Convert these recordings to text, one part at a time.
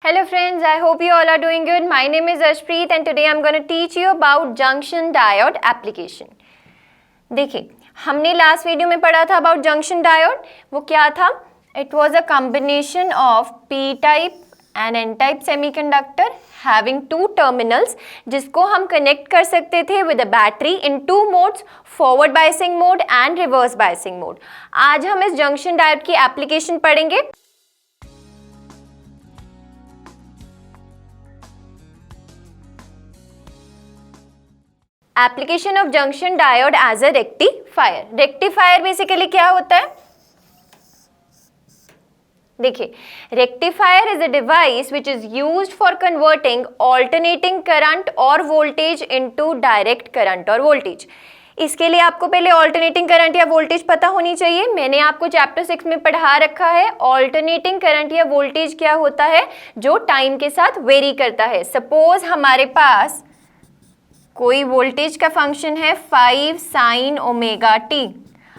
Hello friends, I hope you all are doing good. My name is Ashpreet and today I'm going to teach you about junction diode application. देखिए, हमने last video में पढ़ा था about junction diode. वो क्या था? It was a combination of P type and N type semiconductor having two terminals, जिसको हम कनेक्ट कर सकते थे with a battery in two modes, forward biasing mode and reverse biasing mode. आज हम इस जंक्शन डायोड की एप्लीकेशन पढ़ेंगे. Application of junction diode as a rectifier. Rectifier basically क्या होता है? देखिए, rectifier is a device which is used for converting alternating current और वोल्टेज इनटू डायरेक्ट करंट और वोल्टेज. इसके लिए आपको पहले ऑल्टरनेटिंग करंट या वोल्टेज पता होनी चाहिए. मैंने आपको चैप्टर 6 में पढ़ा रखा है. ऑल्टरनेटिंग करंट या वोल्टेज क्या होता है? जो टाइम के साथ वेरी करता है. सपोज हमारे पास कोई वोल्टेज का फंक्शन है 5 sin ओमेगा टी.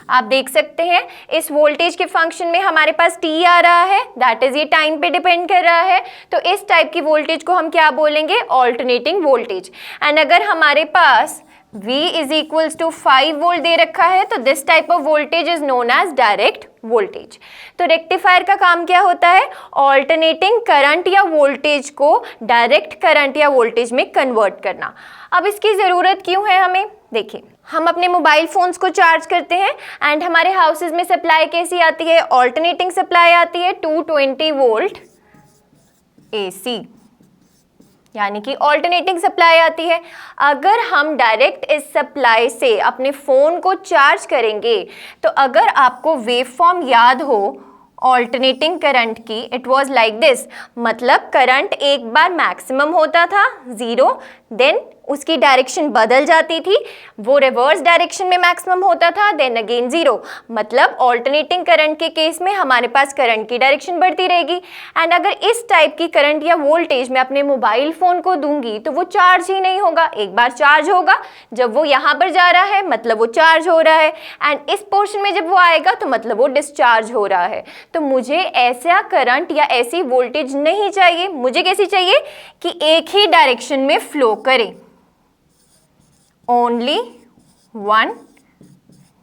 आप देख सकते हैं इस वोल्टेज के फंक्शन में हमारे पास टी आ रहा है, दैट इज ये टाइम पे डिपेंड कर रहा है. तो इस टाइप की वोल्टेज को हम क्या बोलेंगे? Alternating voltage. एंड अगर हमारे पास V is equals to 5 volt दे रखा है तो this type of voltage is known as direct voltage. तो रेक्टिफायर का काम क्या होता है? ऑल्टरनेटिंग करंट या वोल्टेज को डायरेक्ट करंट या वोल्टेज में कन्वर्ट करना. अब इसकी ज़रूरत क्यों है हमें? देखिए, हम अपने मोबाइल फ़ोन्स को चार्ज करते हैं एंड हमारे हाउसेज में सप्लाई कैसी आती है? ऑल्टरनेटिंग सप्लाई आती है 220 वोल्ट AC, यानी कि ऑल्टरनेटिंग सप्लाई आती है. अगर हम डायरेक्ट इस सप्लाई से अपने फ़ोन को चार्ज करेंगे तो अगर आपको वेव फॉर्म याद हो ऑल्टरनेटिंग करंट की, इट वाज लाइक दिस. मतलब करंट एक बार मैक्सिमम होता था 0, देन उसकी डायरेक्शन बदल जाती थी, वो रिवर्स डायरेक्शन में मैक्सिमम होता था, देन अगेन 0. मतलब ऑल्टरनेटिंग करंट के केस में हमारे पास करंट की डायरेक्शन बढ़ती रहेगी. एंड अगर इस टाइप की करंट या वोल्टेज मैं अपने मोबाइल फ़ोन को दूंगी तो वो चार्ज ही नहीं होगा. एक बार चार्ज होगा जब वो यहाँ पर जा रहा है, मतलब वो चार्ज हो रहा है, एंड इस पोर्शन में जब वो आएगा तो मतलब वो डिस्चार्ज हो रहा है. तो मुझे ऐसा करंट या ऐसी वोल्टेज नहीं चाहिए. मुझे कैसी चाहिए? कि एक ही डायरेक्शन में फ्लो करे, ओनली वन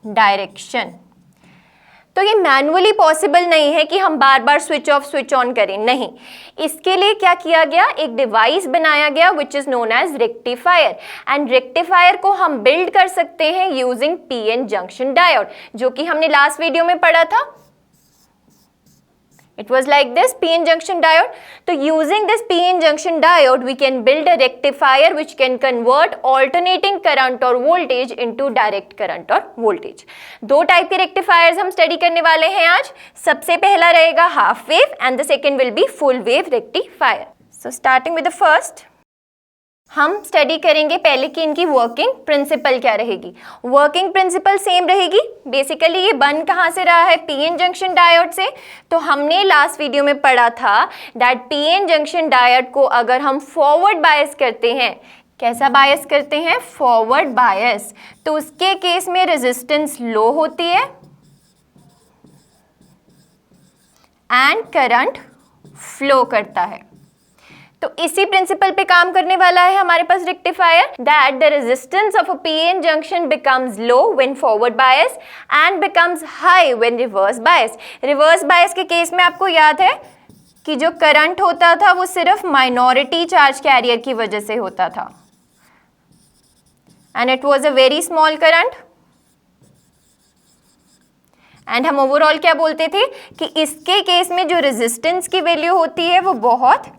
डायरेक्शन. तो ये मैनुअली पॉसिबल नहीं है कि हम बार बार स्विच ऑफ स्विच ऑन करें. नहीं, इसके लिए क्या किया गया? एक डिवाइस बनाया गया which is known as rectifier. And rectifier को हम बिल्ड कर सकते हैं यूजिंग पीएन जंक्शन डायोड, जो कि हमने लास्ट वीडियो में पढ़ा था. It was like this PN junction diode. So using this PN junction diode, we can build a rectifier which can convert alternating current or voltage into direct current or voltage. दो type के rectifiers हम study करने वाले हैं आज. सबसे पहला रहेगा half wave and the second will be full wave rectifier. So starting with the first, हम स्टडी करेंगे पहले कि इनकी वर्किंग प्रिंसिपल क्या रहेगी. वर्किंग प्रिंसिपल सेम रहेगी. बेसिकली ये बन कहाँ से रहा है? पीएन जंक्शन डायोड से. तो हमने लास्ट वीडियो में पढ़ा था दैट पीएन जंक्शन डायोड को अगर हम फॉरवर्ड बायस करते हैं, कैसा बायस करते हैं? Forward bias. तो उसके केस में रेजिस्टेंस लो होती है एंड करंट फ्लो करता है. तो इसी प्रिंसिपल पे काम करने वाला है हमारे पास rectifier. That the resistance of a PN junction becomes low when forward bias and becomes high when reverse bias. Reverse bias के केस में आपको याद है कि जो करंट होता था वो सिर्फ माइनॉरिटी चार्ज कैरियर की वजह से होता था and it was a very small current. And हम ओवरऑल क्या बोलते थे कि इसके केस में जो रेजिस्टेंस की वैल्यू होती है वो बहुत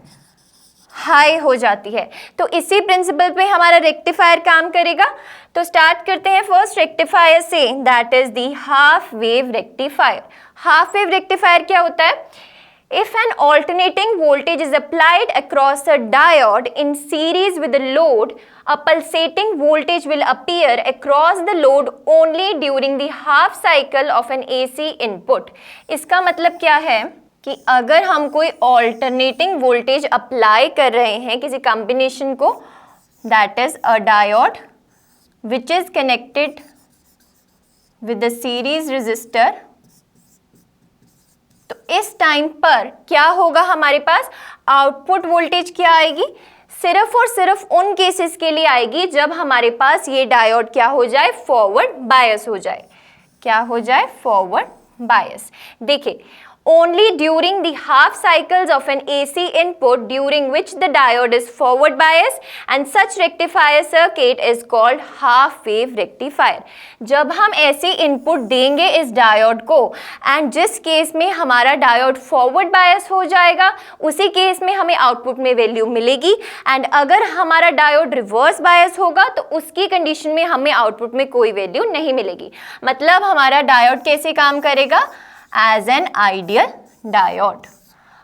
हाई हो जाती है. तो इसी प्रिंसिपल पे हमारा रेक्टिफायर काम करेगा. तो स्टार्ट करते हैं फर्स्ट रेक्टिफायर से, that is the half wave rectifier. Half wave rectifier क्या होता है? If an alternating voltage is applied across a diode in series with the load, a pulsating voltage will appear across the load only during the half cycle of an AC input. इसका मतलब क्या है कि अगर हम कोई alternating voltage apply कर रहे हैं किसी कॉम्बिनेशन को, that is a diode which is connected with the series resistor तो इस टाइम पर क्या होगा हमारे पास, आउटपुट वोल्टेज क्या आएगी, सिर्फ और सिर्फ उन केसेस के लिए आएगी जब हमारे पास ये डायोड क्या हो जाए, फॉरवर्ड बायस हो जाए। क्या हो जाए, फॉरवर्ड बायस। देखिए, only during the half cycles of an AC input during which the diode is forward bias and such rectifier circuit is called half wave rectifier। जब हम ऐसे इनपुट देंगे इस डायोड को एंड जिस केस में हमारा डायोड फॉरवर्ड बायस हो जाएगा उसी केस में हमें आउटपुट में वैल्यू मिलेगी, एंड अगर हमारा डायोड रिवर्स बायस होगा तो उसकी कंडीशन में हमें आउटपुट में कोई वैल्यू नहीं मिलेगी। मतलब हमारा डायोड कैसे काम करेगा, एज एन आइडियल डायोड।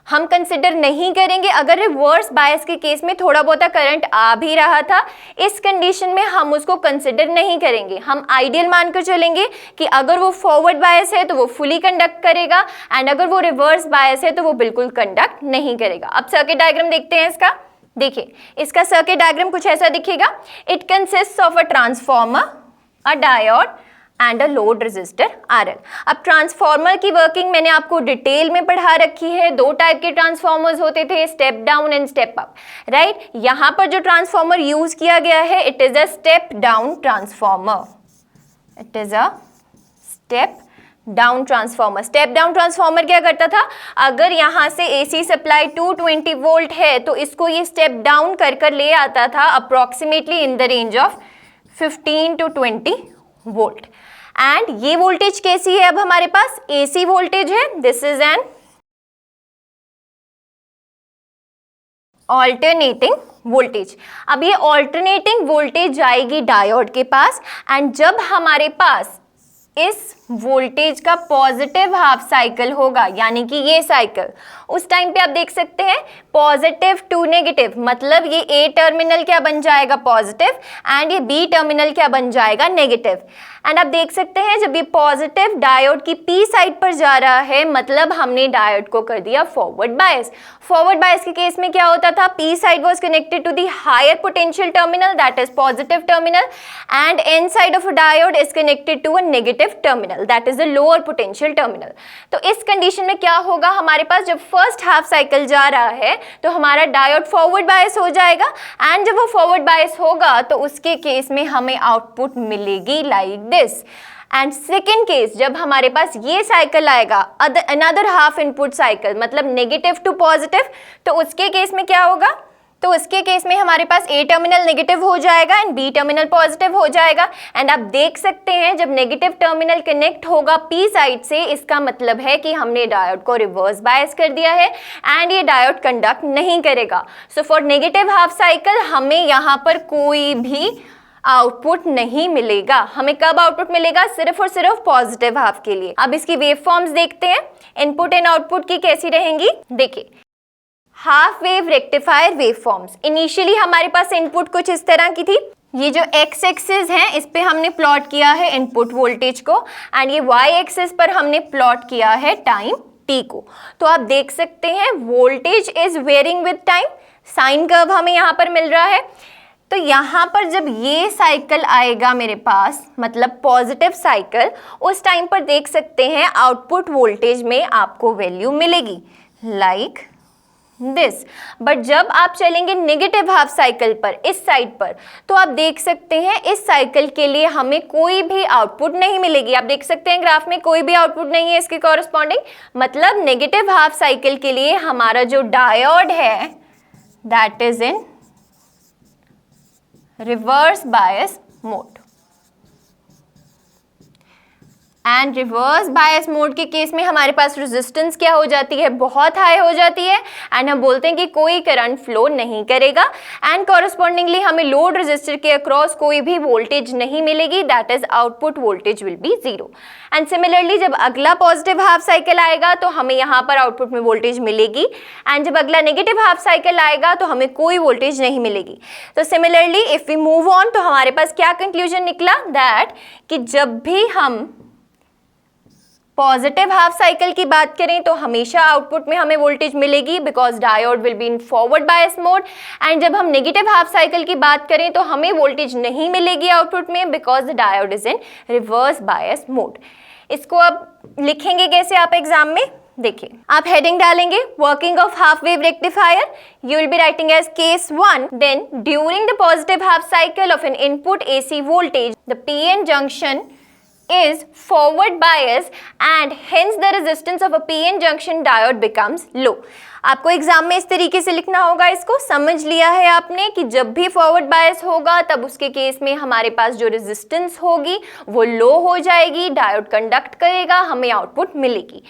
हम कंसिडर नहीं करेंगे अगर रिवर्स बायस के केस में थोड़ा बहुत करंट आ भी रहा था, इस कंडीशन में हम उसको कंसिडर नहीं करेंगे। हम आइडियल मानकर चलेंगे कि अगर वो फॉरवर्ड बायस है तो वो फुली कंडक्ट करेगा, एंड अगर वो रिवर्स बायस है तो वो बिल्कुल कंडक्ट नहीं करेगा। अब सर्किट डायग्राम देखते हैं इसका। देखिए, इसका सर्किट डायग्राम कुछ ऐसा दिखेगा। It consists of a transformer, a diode and a load resistor RL। अब ट्रांसफॉर्मर की वर्किंग मैंने आपको डिटेल में पढ़ा रखी है। दो टाइप के ट्रांसफॉर्मर्स होते थे, step down and step up, right. यहाँ पर जो ट्रांसफॉर्मर यूज किया गया है, it is a step down transformer. It is a step down transformer. Step down transformer क्या करता था, अगर यहाँ से AC सप्लाई 220 वोल्ट है तो इसको ये स्टेप डाउन कर कर ले आता था approximately in the range of 15 to 20 volt. And ये वोल्टेज कैसी है, अब हमारे पास AC वोल्टेज है। This is an alternating voltage. अब ये ऑल्टरनेटिंग वोल्टेज जाएगी डायोड के पास, एंड जब हमारे पास इस वोल्टेज का पॉजिटिव हाफ साइकिल होगा, यानी कि ये साइकिल, उस टाइम पे आप देख सकते हैं पॉजिटिव टू नेगेटिव, मतलब ये A टर्मिनल क्या बन जाएगा, पॉजिटिव, एंड ये B टर्मिनल क्या बन जाएगा, नेगेटिव। एंड आप देख सकते हैं जब ये पॉजिटिव डायोड की P साइड पर जा रहा है, मतलब हमने डायोड को कर दिया फॉरवर्ड बायस। फॉरवर्ड बायस के केस में क्या होता था, P side was connected to the higher potential terminal, that is positive terminal, and N side of a diode is connected to a negative terminal, that is a lower potential terminal. तो इस condition में क्या होगा, हमारे पास जब first half cycle जा रहा है तो हमारा डायोड फॉरवर्ड बायस हो जाएगा, एंड जब वो फॉरवर्ड बायस होगा तो उसके केस में हमें आउटपुट मिलेगी like this. And second case, जब हमारे पास ये साइकिल आएगा, अनदर हाफ इनपुट साइकिल, मतलब नेगेटिव टू पॉजिटिव, तो उसके केस में क्या होगा, तो उसके केस में हमारे पास A टर्मिनल नेगेटिव हो जाएगा एंड B टर्मिनल पॉजिटिव हो जाएगा। एंड आप देख सकते हैं जब नेगेटिव टर्मिनल कनेक्ट होगा P साइड से, इसका मतलब है कि हमने डायोड को रिवर्स बायस कर दिया है एंड ये डायोड कंडक्ट नहीं करेगा। So for negative half cycle हमें यहाँ पर कोई भी आउटपुट नहीं मिलेगा। हमें कब आउटपुट मिलेगा, सिर्फ और सिर्फ पॉजिटिव हाफ के लिए। अब इसकी वेव फॉर्म्स देखते हैं, इनपुट एंड आउटपुट की कैसी रहेंगी। देखिए, half wave rectifier wave forms. Initially हमारे पास इनपुट कुछ इस तरह की थी। ये जो एक्स एक्सिस है इस पे हमने प्लॉट किया है इनपुट वोल्टेज को, एंड ये वाई एक्सिस पर हमने प्लॉट किया है टाइम t को। तो आप देख सकते हैं voltage is varying with time, sine curve हमें यहाँ पर मिल रहा है। तो यहाँ पर जब ये साइकिल आएगा मेरे पास, मतलब पॉजिटिव साइकिल, उस टाइम पर देख सकते हैं आउटपुट वोल्टेज में आपको वैल्यू मिलेगी लाइक दिस। बट जब आप चलेंगे नेगेटिव हाफ साइकिल पर, इस साइड पर, तो आप देख सकते हैं इस साइकिल के लिए हमें कोई भी आउटपुट नहीं मिलेगी। आप देख सकते हैं ग्राफ में कोई भी आउटपुट नहीं है इसके कॉरस्पॉन्डिंग, मतलब नेगेटिव हाफ साइकिल के लिए हमारा जो डायोड है that is in reverse bias mode. And reverse bias mode के केस में हमारे पास रेजिस्टेंस क्या हो जाती है, बहुत हाई हो जाती है, एंड हम बोलते हैं कि कोई करंट फ्लो नहीं करेगा, एंड कॉरस्पॉन्डिंगली हमें लोड रेजिस्टर के अक्रॉस कोई भी वोल्टेज नहीं मिलेगी, that is output voltage will be zero. And similarly जब अगला पॉजिटिव हाफ साइकिल आएगा तो हमें यहाँ पर आउटपुट में वोल्टेज मिलेगी, एंड जब अगला नेगेटिव हाफ साइकिल आएगा तो हमें कोई वोल्टेज नहीं मिलेगी। तो similarly if we move on, तो हमारे पास क्या कंक्लूजन निकला, दैट कि जब भी हम पॉजिटिव हाफ साइकिल की बात करें तो हमेशा आउटपुट में हमें वोल्टेज मिलेगी because diode will be in forward bias mode, and जब हम नेगेटिव हाफ साइकिल की बात करें तो हमें वोल्टेज नहीं मिलेगी आउटपुट में because the diode is in reverse bias mode. इसको अब लिखेंगे कैसे आप एग्जाम में, देखिए, आप हेडिंग डालेंगे working of half wave rectifier, you will be writing as case 1, then during the positive half cycle of an input AC voltage the PN junction is forward bias and hence the resistance of a PN junction diode becomes low. आपको exam में इस तरीके से लिखना होगा, इसको समझ लिया है आपने कि जब भी फॉरवर्ड बायस होगा तब उसके केस में हमारे पास जो रेजिस्टेंस होगी वो लो हो जाएगी, डायोड कंडक्ट करेगा, हमें आउटपुट मिलेगी.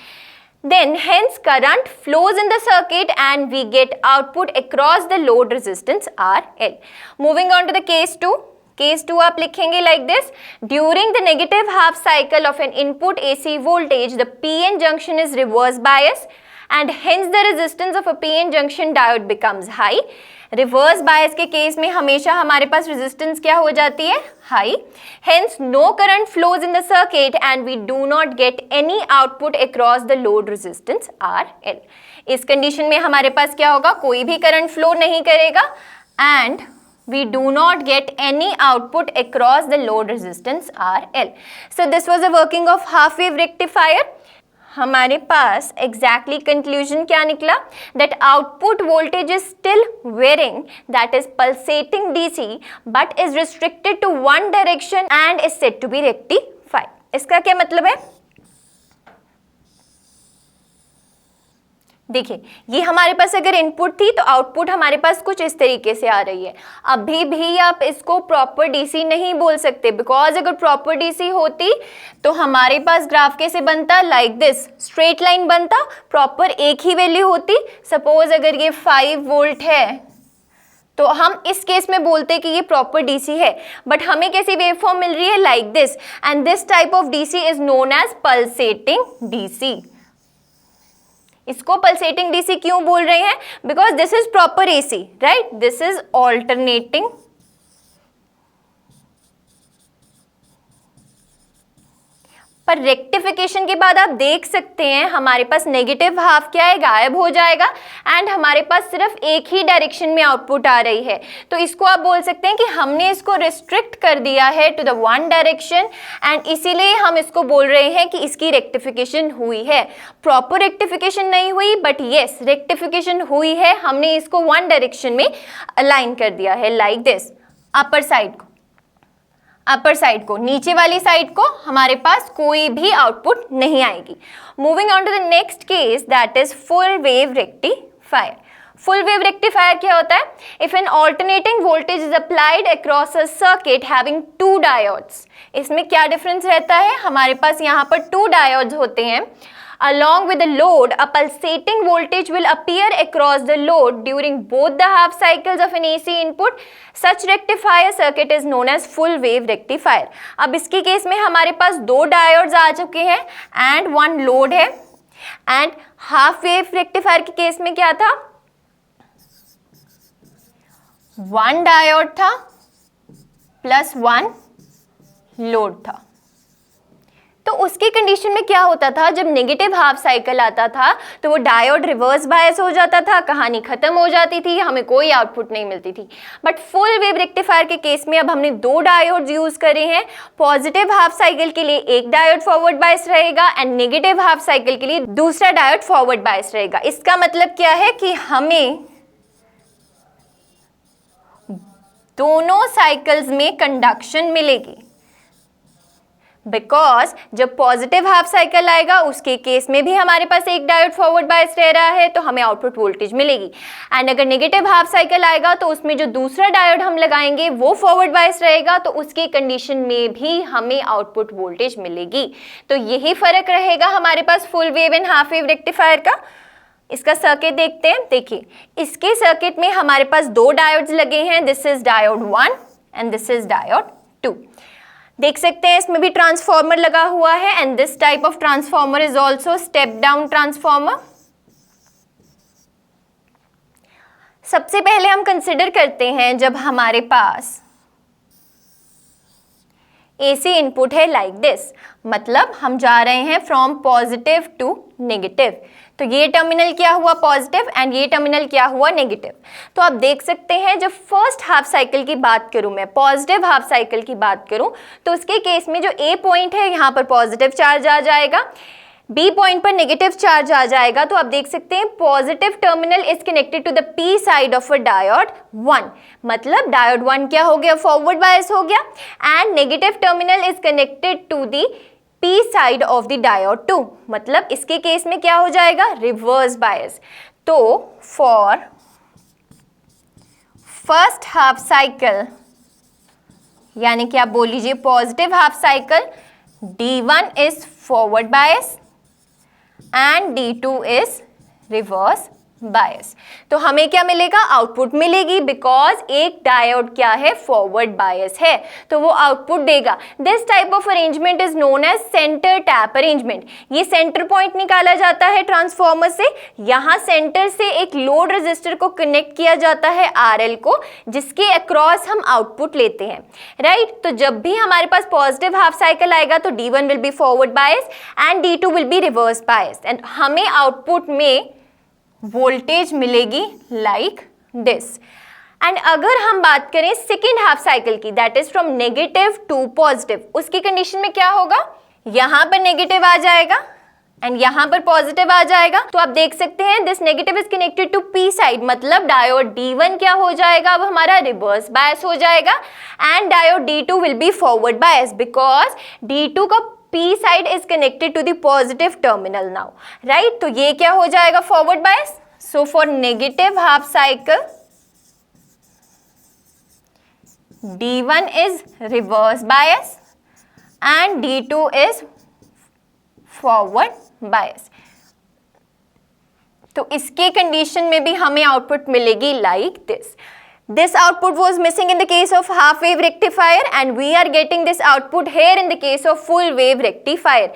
Then hence current flows in the circuit and we get output across the load resistance RL. Moving on to the case 2. Case 2 आप लिखेंगे like this. During the negative half cycle of an input AC voltage, the PN junction is reverse bias and hence the resistance of a PN junction diode becomes high. Reverse bias के case में हमेशा हमारे पास resistance क्या हो जाती है? High. Hence no current flows in the circuit and we do not get any output across the load resistance RL. इस condition में हमारे पास क्या होगा? कोई भी करंट फ्लो नहीं करेगा and we do not get any output across the load resistance RL. So this was the working of half wave rectifier. हमारे पास exactly conclusion क्या निकला? That output voltage is still varying, that is pulsating DC, but is restricted to one direction and is said to be rectified. इसका क्या मतलब है? देखिए, ये हमारे पास अगर इनपुट थी तो आउटपुट हमारे पास कुछ इस तरीके से आ रही है. अभी भी आप इसको प्रॉपर डीसी नहीं बोल सकते, बिकॉज अगर प्रॉपर डीसी होती तो हमारे पास ग्राफ कैसे बनता? लाइक दिस, स्ट्रेट लाइन बनता, प्रॉपर एक ही वैल्यू होती. सपोज अगर ये 5 वोल्ट है तो हम इस केस में बोलते कि ये प्रॉपर डीसी है, बट हमें कैसी वेवफॉर्म मिल रही है? Like this, and this type of DC is known as pulsating DC. इसको पल्सेटिंग डीसी क्यों बोल रहे हैं? Because this is proper AC, right? This is alternating पर रेक्टिफिकेशन के बाद आप देख सकते हैं हमारे पास नेगेटिव हाफ क्या है? गायब हो जाएगा एंड हमारे पास सिर्फ एक ही डायरेक्शन में आउटपुट आ रही है. तो इसको आप बोल सकते हैं कि हमने इसको रिस्ट्रिक्ट कर दिया है to the one direction and इसीलिए हम इसको बोल रहे हैं कि इसकी रेक्टिफिकेशन हुई है. प्रॉपर रेक्टिफिकेशन नहीं हुई, बट येस रेक्टिफिकेशन हुई है. हमने इसको वन डायरेक्शन में अलाइन कर दिया है लाइक दिस. अपर साइड को नीचे वाली साइड को हमारे पास कोई भी आउटपुट नहीं आएगी. Moving on to the next case, that is full wave rectifier. Full wave rectifier क्या होता है? If an alternating voltage is applied across a circuit having 2 diodes. इसमें क्या डिफरेंस रहता है? हमारे पास यहाँ पर 2 डायोड्स होते हैं. Along with the load, a pulsating voltage will appear across the load during both the half cycles of an AC input. Such rectifier circuit is known as full wave rectifier. अब इसके case में हमारे पास 2 diodes आ चुके हैं and 1 load है. And half wave rectifier के case में क्या था? 1 डायोड था प्लस 1 लोड था. तो उसकी कंडीशन में क्या होता था? जब नेगेटिव हाफ साइकिल आता था तो वो डायोड रिवर्स बायस हो जाता था, कहानी खत्म हो जाती थी, हमें कोई आउटपुट नहीं मिलती थी. बट फुल वेव रेक्टिफायर के केस में अब हमने 2 डायोड यूज करे हैं. पॉजिटिव हाफ साइकिल के लिए एक डायोड फॉरवर्ड बायस रहेगा एंड नेगेटिव हाफ साइकिल के लिए दूसरा डायोड फॉरवर्ड बायस रहेगा. इसका मतलब क्या है कि हमें दोनों साइकिल्स में कंडक्शन मिलेगी. बिकॉज जब पॉजिटिव हाफ साइकिल आएगा उसके केस में भी हमारे पास एक डायोड फॉरवर्ड बायस रह रहा है तो हमें आउटपुट वोल्टेज मिलेगी. एंड अगर नेगेटिव हाफ साइकिल आएगा तो उसमें जो दूसरा डायोड हम लगाएंगे वो फॉरवर्ड बायस रहेगा तो उसकी कंडीशन में भी हमें आउटपुट वोल्टेज मिलेगी. तो यही फर्क रहेगा हमारे पास full wave and half wave rectifier का. इसका सर्किट देखते हैं. देखिए, इसके सर्किट में हमारे पास 2 डायोड्स लगे हैं. This is diode 1 and this is diode 2. देख सकते हैं इसमें भी ट्रांसफॉर्मर लगा हुआ है and this type of transformer is also step down transformer. सबसे पहले हम कंसिडर करते हैं जब हमारे पास AC इनपुट है लाइक दिस, मतलब हम जा रहे हैं फ्रॉम पॉजिटिव टू नेगेटिव. तो ये टर्मिनल क्या हुआ? पॉजिटिव एंड ये टर्मिनल क्या हुआ? नेगेटिव. तो आप देख सकते हैं जब फर्स्ट हाफ साइकिल की बात करूं, मैं पॉजिटिव हाफ साइकिल की बात करूं तो उसके केस में जो A पॉइंट है यहाँ पर पॉजिटिव चार्ज आ जाएगा. बी पॉइंट पर नेगेटिव चार्ज आ जाएगा, तो आप देख सकते हैं positive terminal is connected to the P side of a diode 1, मतलब डायोड 1 क्या हो गया, फॉरवर्ड बायस हो गया, and negative terminal is connected to the P side of the diode 2, मतलब इसके केस में क्या हो जाएगा, रिवर्स बायस। तो फॉर फर्स्ट हाफ साइकिल, यानी कि आप बोल लीजिए positive half cycle, D1 is forward bias and D2 is reverse bias। तो हमें क्या मिलेगा, आउटपुट मिलेगी, बिकॉज एक डायोड क्या है, फॉरवर्ड बायस है, तो वो आउटपुट देगा। This type of arrangement is known as centre tap arrangement. ये सेंटर पॉइंट निकाला जाता है ट्रांसफॉर्मर से, यहाँ सेंटर से एक लोड रेजिस्टर को कनेक्ट किया जाता है RL को, जिसके अक्रॉस हम आउटपुट लेते हैं, राइट। तो जब भी हमारे पास पॉजिटिव हाफ साइकिल आएगा तो D1 will be forward bias and D2 will be reverse bias, and हमें आउटपुट में वोल्टेज मिलेगी लाइक दिस। एंड अगर हम बात करें सेकेंड हाफ साइकिल की, that is from negative to positive, उसकी कंडीशन में क्या होगा, यहां पर नेगेटिव आ जाएगा एंड यहां पर पॉजिटिव आ जाएगा। तो आप देख सकते हैं this negative is connected to P side, मतलब डायोड D1 क्या हो जाएगा, अब हमारा रिवर्स बायस हो जाएगा, and diode D2 will be forward bias because D2 का P side is connected to the positive terminal now, right? तो ये क्या हो जाएगा, forward bias। So for negative half cycle, D1 is reverse bias and D2 is forward bias। तो इसके condition में भी हमें आउटपुट मिलेगी like this। This output was missing in the case of half wave rectifier and we are getting this output here in the case of full wave rectifier।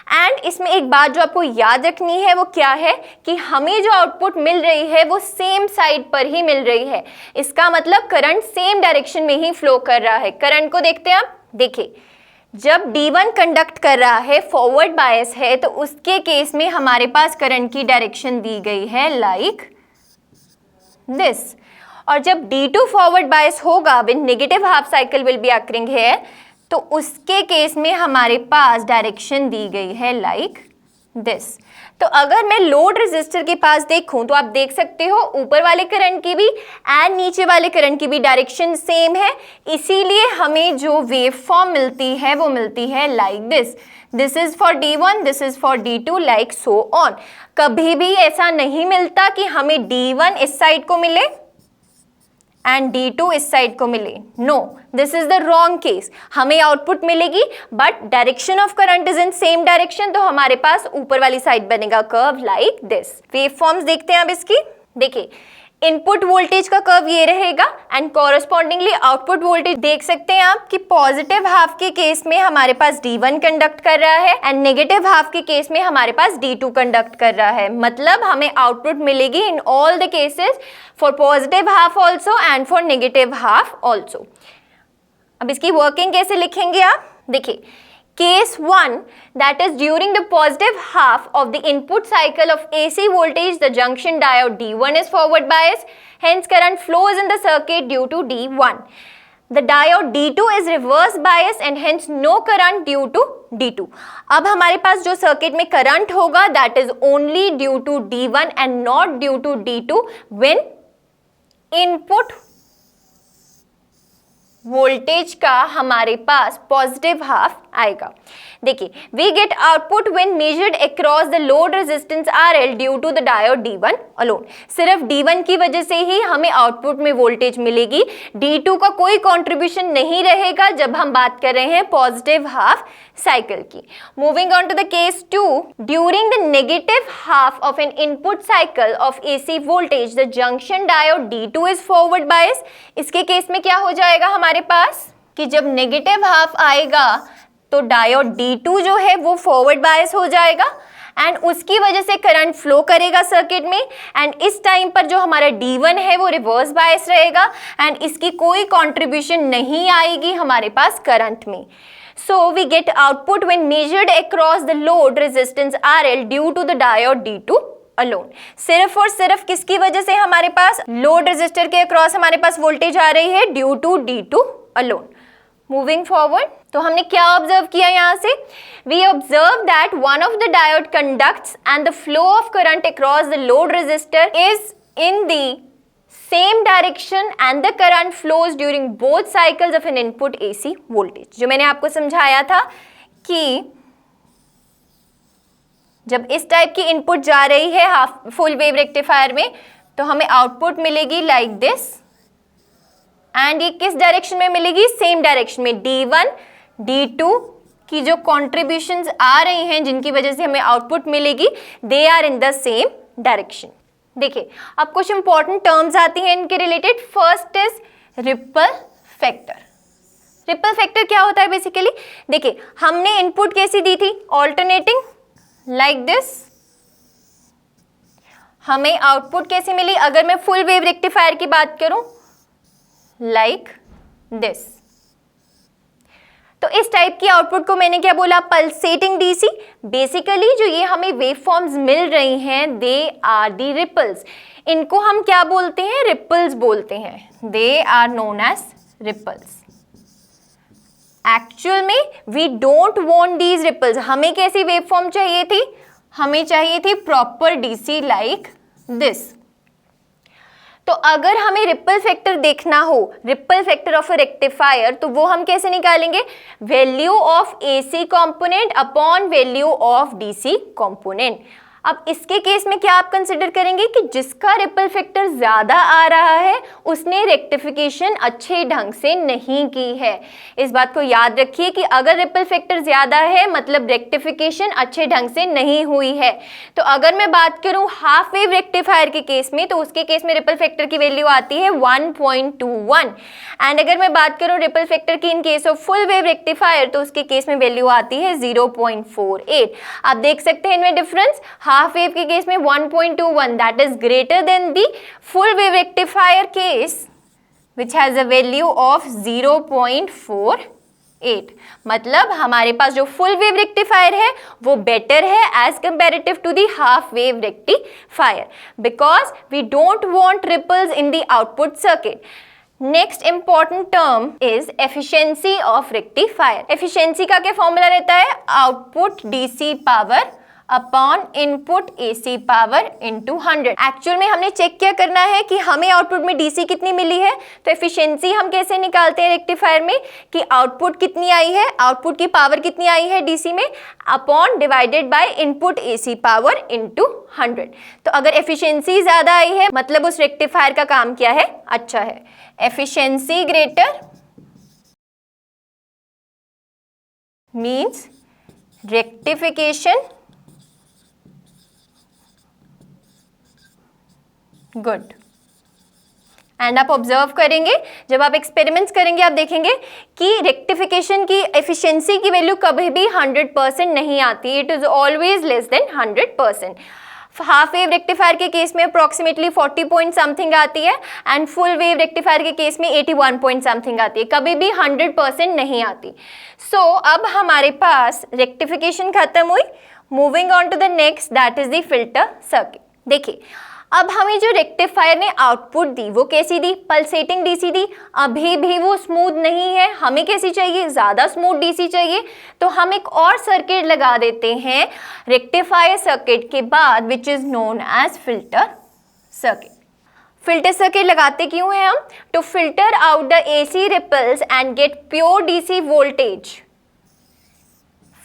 And इसमें एक बात जो आपको याद रखनी है वो क्या है कि हमें जो आउटपुट मिल रही है वो सेम साइड पर ही मिल रही है, इसका मतलब करंट सेम डायरेक्शन में ही फ्लो कर रहा है। करंट को देखते हैं आप, देखिए जब D1 कंडक्ट कर रहा है, फॉरवर्ड बायस है, तो उसके केस में हमारे पास करंट की डायरेक्शन दी गई है लाइक दिस। और जब D2 फॉरवर्ड बायस होगा when negative half cycle will be occurring here, तो उसके केस में हमारे पास डायरेक्शन दी गई है लाइक दिस। तो अगर मैं लोड रेजिस्टर के पास देखूं तो आप देख सकते हो ऊपर वाले करंट की भी एंड नीचे वाले करंट की भी डायरेक्शन सेम है, इसीलिए हमें जो वेव फॉर्म मिलती है वो मिलती है like this. This is for D1, this is for D2, like so on. कभी भी ऐसा नहीं मिलता कि हमें D1 इस साइड को मिले एंड D2 इस साइड को मिले, no, this is the wrong case. हमें आउटपुट मिलेगी but direction of current is in same direction, तो हमारे पास ऊपर वाली साइड बनेगा curve like this. Wave forms देखते हैं अब इसकी, देखिए इनपुट वोल्टेज का कर्व ये रहेगा एंड कॉरस्पॉन्डिंगली आउटपुट वोल्टेज देख सकते हैं आप कि पॉजिटिव हाफ के केस में हमारे पास D1 कंडक्ट कर रहा है एंड नेगेटिव हाफ के केस में हमारे पास D2 कंडक्ट कर रहा है, मतलब हमें आउटपुट मिलेगी in all the cases for positive half also and for negative half also. अब इसकी वर्किंग कैसे लिखेंगे आप, देखिए Case 1, that is during the positive half of the input cycle of AC voltage, the junction diode D1 is forward bias, hence current flows in the circuit due to D1. The diode D2 is reverse bias and hence no current due to D2. अब हमारे पास जो circuit में current होगा that is only due to D1 and not due to D2 when input voltage का हमारे पास positive half आएगा। देखिए we get output when measured across the load resistance RL due to the diode D1 alone. सिर्फ D1 की वजह से ही हमें आउटपुट में वोल्टेज मिलेगी, D2 का कोई कंट्रीब्यूशन नहीं रहेगा जब हम बात कर रहे हैं पॉजिटिव हाफ साइकिल की। Moving on to the case 2, during the negative half of an input cycle of AC voltage the junction diode D2 is forward bias. इसके केस में क्या हो जाएगा हमारे पास कि जब नेगेटिव हाफ आएगा तो डायोड D2 जो है वो फॉरवर्ड बायस हो जाएगा एंड उसकी वजह से करंट फ्लो करेगा सर्किट में एंड इस टाइम पर जो हमारा D1 है वो रिवर्स बायस रहेगा एंड इसकी कोई कंट्रीब्यूशन नहीं आएगी हमारे पास करंट में। So we get output when measured across the load resistance RL due to the diode D2 alone। सिर्फ और सिर्फ किसकी वजह से हमारे पास लोड रेजिस्टर के अक्रॉस हमारे पास वोल्टेज आ रही है, due to D2 alone। Moving forward, तो हमने क्या ऑब्जर्व किया यहाँ से? We observe that one of the diode conducts and the flow of current across the load resistor is in the same direction and the current flows during both cycles of an input AC voltage. जो मैंने आपको समझाया था कि जब इस type की input जा रही है हाफ फुल वेव रेक्टिफायर में, तो हमें आउटपुट मिलेगी लाइक दिस, एंड ये किस डायरेक्शन में मिलेगी? सेम डायरेक्शन में। D1 D2 की जो कॉन्ट्रीब्यूशंस आ रही हैं जिनकी वजह से हमें आउटपुट मिलेगी, they are in the same direction. देखिए अब कुछ इंपॉर्टेंट टर्म्स आती हैं इनके related. First is ripple factor. Ripple factor क्या होता है बेसिकली? देखिए हमने इनपुट कैसी दी थी? Alternating, like this. हमें आउटपुट कैसी मिली अगर मैं फुल वेव रेक्टिफायर की बात करूं? Like this. तो इस टाइप की आउटपुट को मैंने क्या बोला? Pulsating DC. बेसिकली जो ये हमें वेव फॉर्म्स मिल रही हैं, दे आर दी रिपल्स। इनको हम क्या बोलते हैं? रिपल्स बोलते हैं। They are known as ripples. Actual में we don't want these ripples. हमें कैसी वेव फॉर्म चाहिए थी? हमें चाहिए थी प्रॉपर डीसी लाइक दिस। तो अगर हमें रिपल फैक्टर देखना हो, ripple factor of a rectifier, तो वो हम कैसे निकालेंगे? Value of AC component upon value of DC component. अब इसके केस में क्या आप कंसिडर करेंगे कि जिसका रिपल फैक्टर ज्यादा आ रहा है उसने रेक्टिफिकेशन अच्छे ढंग से नहीं की है। इस बात को याद रखिए कि अगर रिपल फैक्टर ज्यादा है मतलब रेक्टिफिकेशन अच्छे ढंग से नहीं हुई है। तो अगर मैं बात करूं हाफ वेव रेक्टिफायर के केस में, तो उसके केस में रिपल फैक्टर की वैल्यू आती है 1.21, एंड अगर मैं बात करूं रिपल फैक्टर की इन case of full wave rectifier, तो उसके केस में वैल्यू आती है 0.48। आप देख सकते हैं इनमें डिफरेंस। हाफ वेव के केस में 1.21, that is greater than the full wave rectifier case which has a value of 0.48। मतलब हमारे पास जो फुल वेव रेक्टिफायर है वो बेटर है as comparative to the half wave rectifier, because we don't want ripples in the output circuit. Next important term is efficiency of rectifier. Efficiency का क्या formula रहता है? Output DC power upon input AC power into 100। Actual में हमने check क्या करना है कि हमें आउटपुट में डीसी कितनी मिली है। तो एफिशिएंसी हम कैसे निकालते हैं रेक्टिफायर में कि आउटपुट कितनी आई है, आउटपुट की पावर कितनी आई है डीसी में, upon divided by input AC power into 100। तो अगर एफिशिएंसी ज्यादा आई है मतलब उस रेक्टिफायर का काम क्या है? अच्छा है। Efficiency greater means rectification good. And आप ऑब्जर्व करेंगे जब आप एक्सपेरिमेंट्स करेंगे आप देखेंगे कि रेक्टिफिकेशन की एफिशिएंसी की वैल्यू कभी भी 100% नहीं आती, it is always less than 100%। Half wave rectifier के केस में अप्रोक्सीमेटली 40 पॉइंट समथिंग आती है एंड फुल वेव रेक्टिफायर के केस में 81 पॉइंट समथिंग आती है, कभी भी 100% नहीं आती। सो अब हमारे पास रेक्टिफिकेशन खत्म हुई। Moving on to the next, that is the filter circuit. देखिए अब हमें जो रेक्टिफायर ने आउटपुट दी वो कैसी दी? पल्सेटिंग डीसी दी। अभी भी वो स्मूथ नहीं है, हमें कैसी चाहिए? ज़्यादा स्मूथ डीसी चाहिए। तो हम एक और सर्किट लगा देते हैं रेक्टिफायर सर्किट के बाद, which is known as filter circuit. Filter circuit लगाते क्यों हैं हम? To filter out the AC ripples and get pure DC voltage.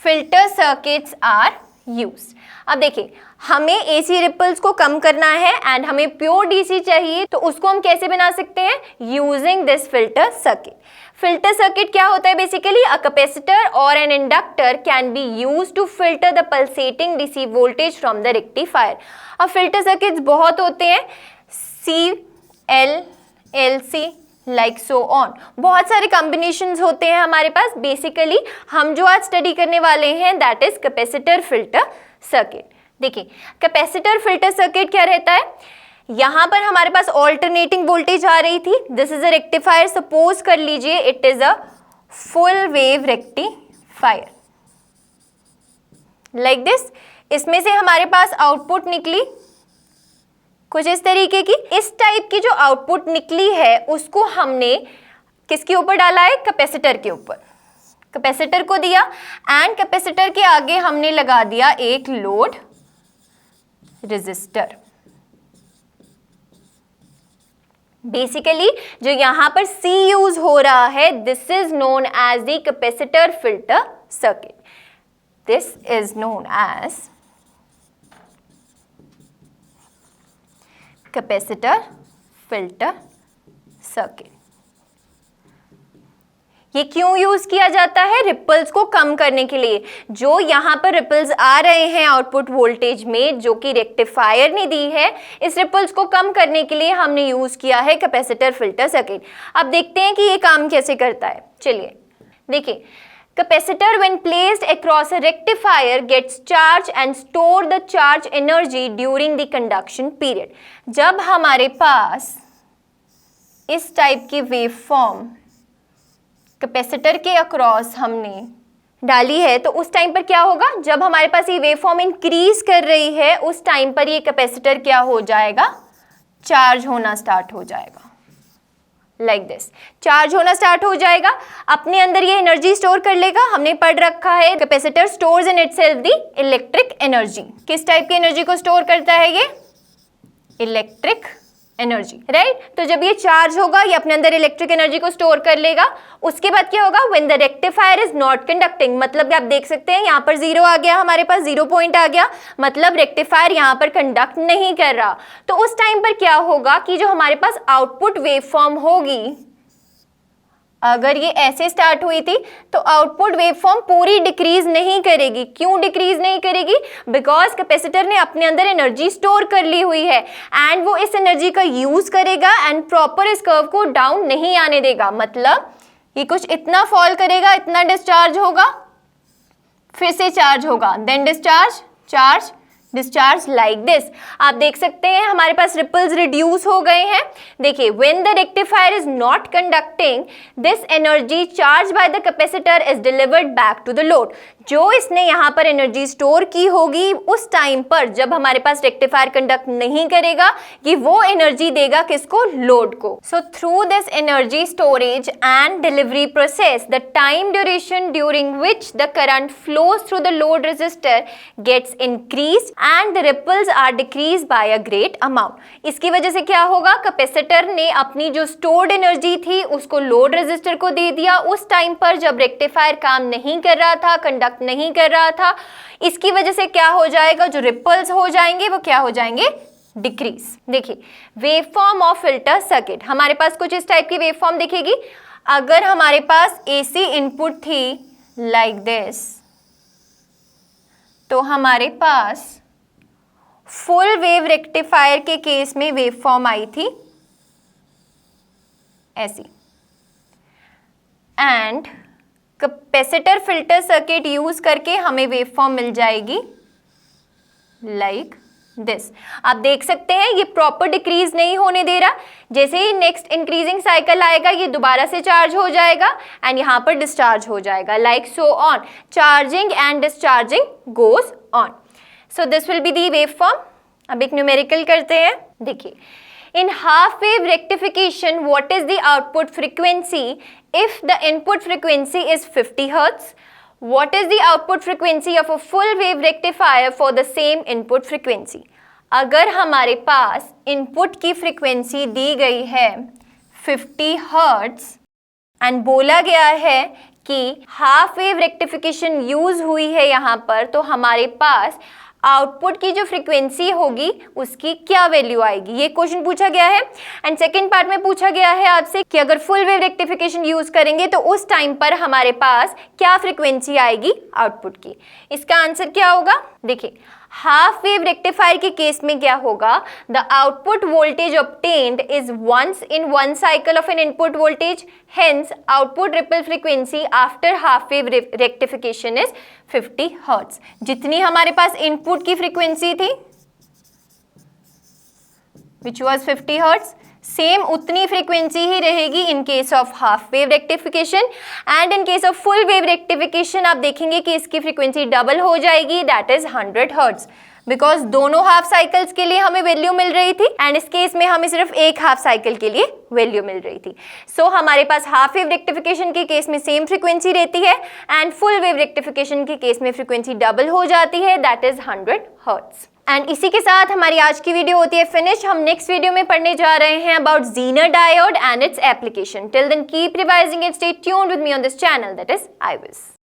Filter circuits are used. अब देखिए हमें एसी रिपल्स को कम करना है एंड हमें प्योर डीसी चाहिए, तो उसको हम कैसे बना सकते हैं? Using this filter circuit. Filter circuit क्या होता है बेसिकली? अ कैपेसिटर और an inductor can be used to filter the pulsating DC voltage from the rectifier. अब फिल्टर सर्किट्स बहुत होते हैं, CL, LC like so on, बहुत सारे कॉम्बिनेशंस होते हैं हमारे पास। बेसिकली हम जो आज स्टडी करने वाले हैं that is capacitor filter circuit. देखिए कैपेसिटर फिल्टर सर्किट क्या रहता है? यहां पर हमारे पास ऑल्टरनेटिंग वोल्टेज आ रही थी। This is a rectifier, suppose कर लीजिए it is a full wave rectifier like this. इसमें से हमारे पास आउटपुट निकली कुछ इस तरीके की। इस टाइप की जो आउटपुट निकली है उसको हमने किसके ऊपर डाला है? कैपेसिटर के ऊपर। कैपेसिटर को दिया एंड कैपेसिटर के आगे हमने लगा दिया एक लोड रेजिस्टर। बेसिकली जो यहां पर C यूज हो रहा है, this is known as the capacitor filter circuit. This is known as capacitor filter circuit. ये क्यों यूज किया जाता है? रिपल्स को कम करने के लिए। जो यहाँ पर रिपल्स आ रहे हैं आउटपुट वोल्टेज में, जो कि रेक्टिफायर ने दी है, इस रिपल्स को कम करने के लिए हमने यूज किया है कैपेसिटर फिल्टर सर्किट। अब देखते हैं कि ये काम कैसे करता है। चलिए देखिए, capacitor when placed across a rectifier gets charge and store the charge energy during the conduction period। जब हमारे पास इस टाइप की वेव फॉर्म कैपेसिटर के अक्रॉस हमने डाली है, तो उस टाइम पर क्या होगा? जब हमारे पास ये वेव फॉर्म इंक्रीज कर रही है, उस टाइम पर ये कैपेसिटर क्या हो जाएगा? चार्ज होना स्टार्ट हो जाएगा। लाइक दिस, चार्ज होना स्टार्ट हो जाएगा, अपने अंदर ये एनर्जी स्टोर कर लेगा। हमने पढ़ रखा है capacitor stores in itself the electric energy. किस टाइप की एनर्जी को स्टोर करता है ये? Electric energy, right. तो जब ये चार्ज होगा, ये अपने अंदर इलेक्ट्रिक एनर्जी को स्टोर कर लेगा। उसके बाद क्या होगा? When the rectifier is not conducting, मतलब आप देख सकते हैं यहाँ पर 0 आ गया, हमारे पास 0 पॉइंट आ गया, मतलब रेक्टिफायर यहाँ पर कंडक्ट नहीं कर रहा। तो उस टाइम पर क्या होगा कि जो हमारे पास आउटपुट वेव फॉर्म होगी, अगर ये ऐसे स्टार्ट हुई थी तो आउटपुट वेव फॉर्म पूरी डिक्रीज नहीं करेगी। क्यों डिक्रीज नहीं करेगी? बिकॉज कैपेसिटर ने अपने अंदर एनर्जी स्टोर कर ली हुई है एंड वो इस एनर्जी का यूज करेगा एंड प्रॉपर इस कर्व को डाउन नहीं आने देगा। मतलब ये कुछ इतना फॉल करेगा, इतना डिस्चार्ज होगा, फिर से चार्ज होगा, then discharge, charge, discharge, like this. आप देख सकते हैं हमारे पास रिपल्स रिड्यूस हो गए हैं। देखिए, when the rectifier is not conducting, this energy charge by the capacitor is delivered back to the load. जो इसने यहाँ पर एनर्जी स्टोर की होगी, उस टाइम पर जब हमारे पास रेक्टिफायर कंडक्ट नहीं करेगा, कि वो एनर्जी देगा किसको? लोड को। So through this energy storage and delivery process, the time duration during which the current flows through the load resistor gets increase and the ripples are decrease by a great amount. इसकी वजह से क्या होगा? Capacitor ने अपनी जो stored energy थी उसको लोड रेजिस्टर को दे दिया उस टाइम पर जब रेक्टिफायर काम नहीं कर रहा था, कंडक्ट नहीं कर रहा था। इसकी वजह से क्या हो जाएगा? जो रिपल्स हो जाएंगे वो क्या हो जाएंगे? डिक्रीज। देखिए, wave form of filter circuit, हमारे पास कुछ इस टाइप की वेव फॉर्म दिखेगी। अगर हमारे पास एसी इनपुट थी लाइक दिस, तो हमारे पास फुल वेव रेक्टिफायर के केस में वेव फॉर्म आई थी ऐसी, and capacitor filter circuit use करके हमें वेव फॉर्म मिल जाएगी लाइक दिस। आप देख सकते हैं ये प्रॉपर डिक्रीज नहीं होने दे रहा। जैसे ही नेक्स्ट इंक्रीजिंग साइकिल आएगा, ये दोबारा से चार्ज हो जाएगा एंड यहाँ पर डिस्चार्ज हो जाएगा, like so on. Charging and discharging goes on. So this will be the wave form. अब एक न्यूमेरिकल करते हैं। देखिए, in half wave rectification, what is the output frequency if the input frequency is 50 Hz? What is the output frequency of a full wave rectifier for the same input frequency? अगर हमारे पास input की frequency दी गई है 50 Hz and बोला गया है कि हाफ वेव रेक्टिफिकेशन यूज हुई है यहाँ पर, तो हमारे पास आउटपुट की जो फ्रीक्वेंसी होगी उसकी क्या वैल्यू आएगी, ये क्वेश्चन पूछा गया है। एंड सेकंड पार्ट में पूछा गया है आपसे कि अगर फुल वेव रेक्टिफिकेशन यूज करेंगे तो उस टाइम पर हमारे पास क्या फ्रीक्वेंसी आएगी आउटपुट की। इसका आंसर क्या होगा? देखिए, हाफ वेव रेक्टिफायर के केस में क्या होगा? The output voltage obtained is once in one cycle of an input voltage, hence output ripple frequency after half wave rectification is 50 hertz. जितनी हमारे पास इनपुट की फ्रीक्वेंसी थी विच वॉज 50 हर्ट्ज, सेम उतनी फ्रीक्वेंसी ही रहेगी in case of half wave rectification. And in case of full wave rectification आप देखेंगे कि इसकी फ्रीक्वेंसी डबल हो जाएगी, दैट इज 100 हर्ट्ज। बिकॉज दोनों हाफ साइकिल्स के लिए हमें वैल्यू मिल रही थी एंड इस केस में हमें सिर्फ एक हाफ साइकिल के लिए वैल्यू मिल रही थी. सो हमारे पास हाफ वेव रेक्टिफिकेशन के केस में सेम फ्रीक्वेंसी रहती है एंड फुल वेव रेक्टिफिकेशन के केस में फ्रीक्वेंसी डबल हो जाती है, दैट इज 100 हर्ट्ज. एंड इसी के साथ हमारी आज की वीडियो होती है फिनिश. हम नेक्स्ट वीडियो में पढ़ने जा रहे हैं about zener diode and its application. Till then keep revising it, stay tuned with me on this channel, that is IVIS.